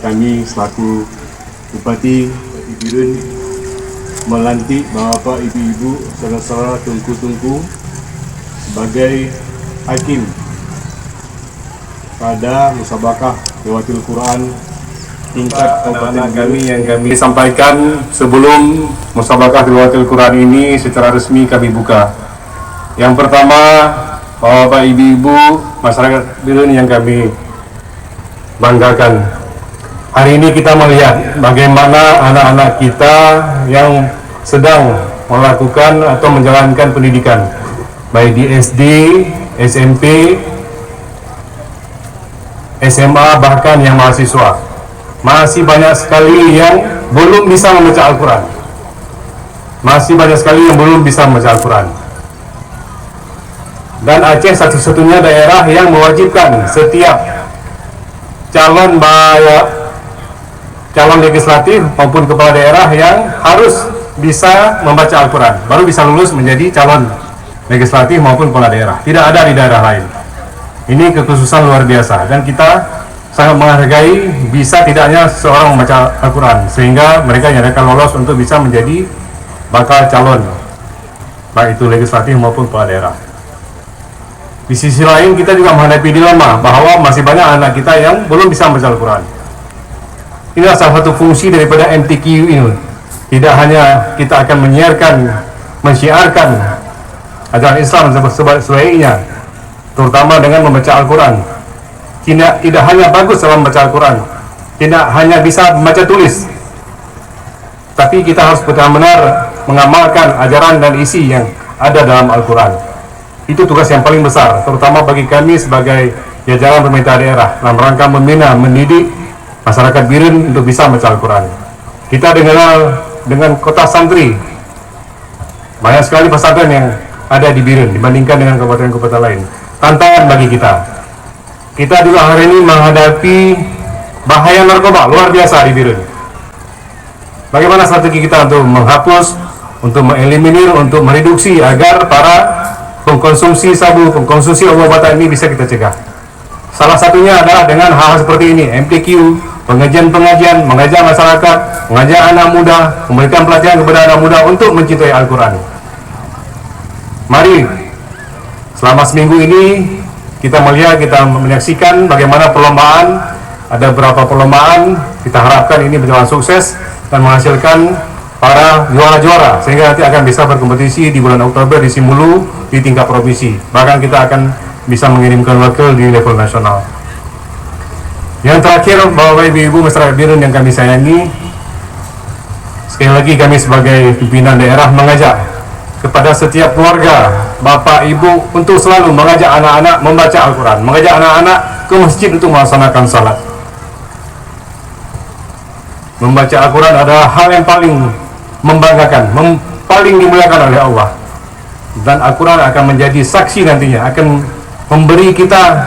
kami selaku Bupati Biren melantik bapak ibu-ibu, saudara-saudara, tungku-tungku sebagai hakim pada musabakah Tilawatil Quran tingkat kabupaten kami yang kami sampaikan sebelum musabakah Tilawatil Quran ini secara resmi kami buka. Yang pertama, bapak ibu-ibu masyarakat Biren yang kami banggakan. Hari ini kita melihat bagaimana anak-anak kita yang sedang melakukan atau menjalankan pendidikan, baik di SD, SMP, SMA, bahkan yang mahasiswa. Masih banyak sekali yang belum bisa membaca Al-Quran. Masih banyak sekali yang belum bisa membaca Al-Quran. Dan Aceh satu-satunya daerah yang mewajibkan setiap calon legislatif maupun kepala daerah yang harus bisa membaca Al-Quran, baru bisa lulus menjadi calon legislatif maupun kepala daerah. Tidak ada di daerah lain. Ini kekhususan luar biasa, dan kita sangat menghargai bisa tidaknya seorang membaca Al-Quran, sehingga mereka nyatakan lolos untuk bisa menjadi bakal calon, baik itu legislatif maupun kepala daerah. Di sisi lain kita juga menghadapi dilema bahwa masih banyak anak kita yang belum bisa membaca Al-Quran. Inilah salah satu fungsi daripada MTQ ini. Tidak hanya kita akan menyiarkan, mensyiarkan ajaran Islam sebaik-baiknya, terutama dengan membaca Al-Quran. Tidak hanya bagus dalam membaca Al-Quran, tidak hanya bisa membaca tulis, tapi kita harus benar-benar mengamalkan ajaran dan isi yang ada dalam Al-Quran. Itu tugas yang paling besar, terutama bagi kami sebagai jajaran pemerintah daerah dalam rangka membina, mendidik masyarakat Biren untuk bisa membaca Al-Quran. Kita dengan kota santri, banyak sekali pesantren yang ada di Biren dibandingkan dengan kabupaten-kabupaten lain. Tantangan bagi kita. Kita juga hari ini menghadapi bahaya narkoba luar biasa di Biren. Bagaimana strategi kita untuk menghapus, untuk mengeliminir, untuk mereduksi agar para pengkonsumsi sabu, pengkonsumsi obat-obatan ini bisa kita cegah. Salah satunya adalah dengan hal-hal seperti ini, MTQ, pengajian-pengajian, mengajak masyarakat, mengajak anak muda, memberikan pelajaran kepada anak muda untuk mencintai Al-Quran. Mari, selama seminggu ini, kita melihat, kita menyaksikan bagaimana perlombaan, ada beberapa perlombaan, kita harapkan ini berjalan sukses dan menghasilkan para juara-juara, sehingga nanti akan bisa berkompetisi di bulan Oktober di Simulu, di tingkat provinsi. Bahkan kita akan bisa mengirimkan wakil di level nasional. Yang terakhir, Bapak Ibu masyarakat Biren yang kami sayangi, sekali lagi kami sebagai pimpinan daerah mengajak kepada setiap keluarga, Bapak Ibu, untuk selalu mengajak anak-anak membaca Al-Quran, mengajak anak-anak ke masjid untuk melaksanakan salat. Membaca Al-Quran adalah hal yang paling membanggakan, paling dimuliakan oleh Allah. Dan Al-Quran akan menjadi saksi nantinya, akan memberi kita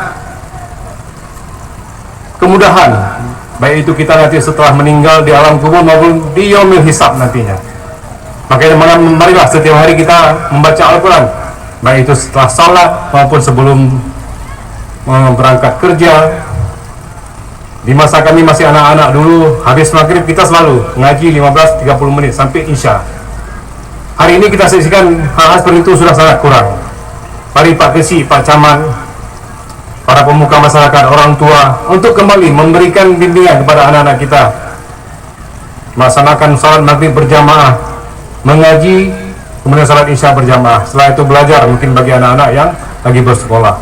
kemudahan, baik itu kita nanti setelah meninggal di alam kubur maupun di yaumil hisab nantinya. Makanya marilah setiap hari kita membaca Al-Quran, baik itu setelah salat maupun sebelum berangkat kerja. Di masa kami masih anak-anak dulu, habis maghrib kita selalu ngaji 15-30 menit sampai isya. Hari ini kita saksikan hal-hal seperti itu sudah sangat kurang. Mari Pak Kesi, Pak Camat, para pemuka masyarakat, orang tua, untuk kembali memberikan bimbingan kepada anak-anak kita, melaksanakan salat maghrib berjamaah, mengaji, kemudian salat isya berjamaah. Setelah itu belajar, mungkin bagi anak-anak yang lagi bersekolah.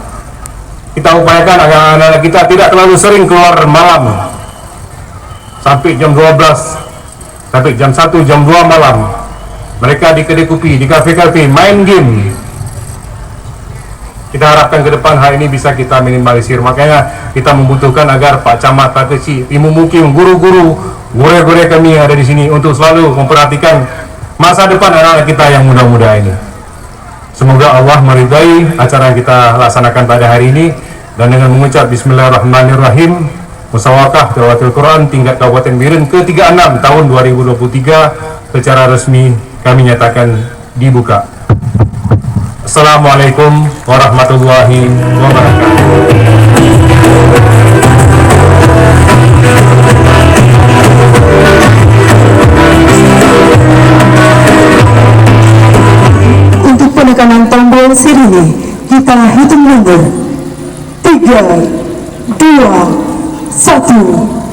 Kita upayakan agar anak-anak kita tidak terlalu sering keluar malam, sampai jam 12, sampai jam 1, jam 2 malam. Mereka di kedai kopi, di kafe-kafe, main game. Kita harapkan ke depan hal ini bisa kita minimalisir. Makanya kita membutuhkan agar Pak Camat, Pak Kesi, Ibu Mukim, guru-guru, guru-guru kami yang ada di sini untuk selalu memperhatikan masa depan anak-anak kita yang muda-muda ini. Semoga Allah meridai acara yang kita laksanakan pada hari ini, dan dengan mengucap Bismillahirrahmanirrahim, musabakah Tilawatil Quran tingkat Kabupaten Biren ke-36 tahun 2023 secara resmi kami nyatakan dibuka. Assalamualaikum warahmatullahi wabarakatuh. Kini kita hitung mundur. 3, 2, 1.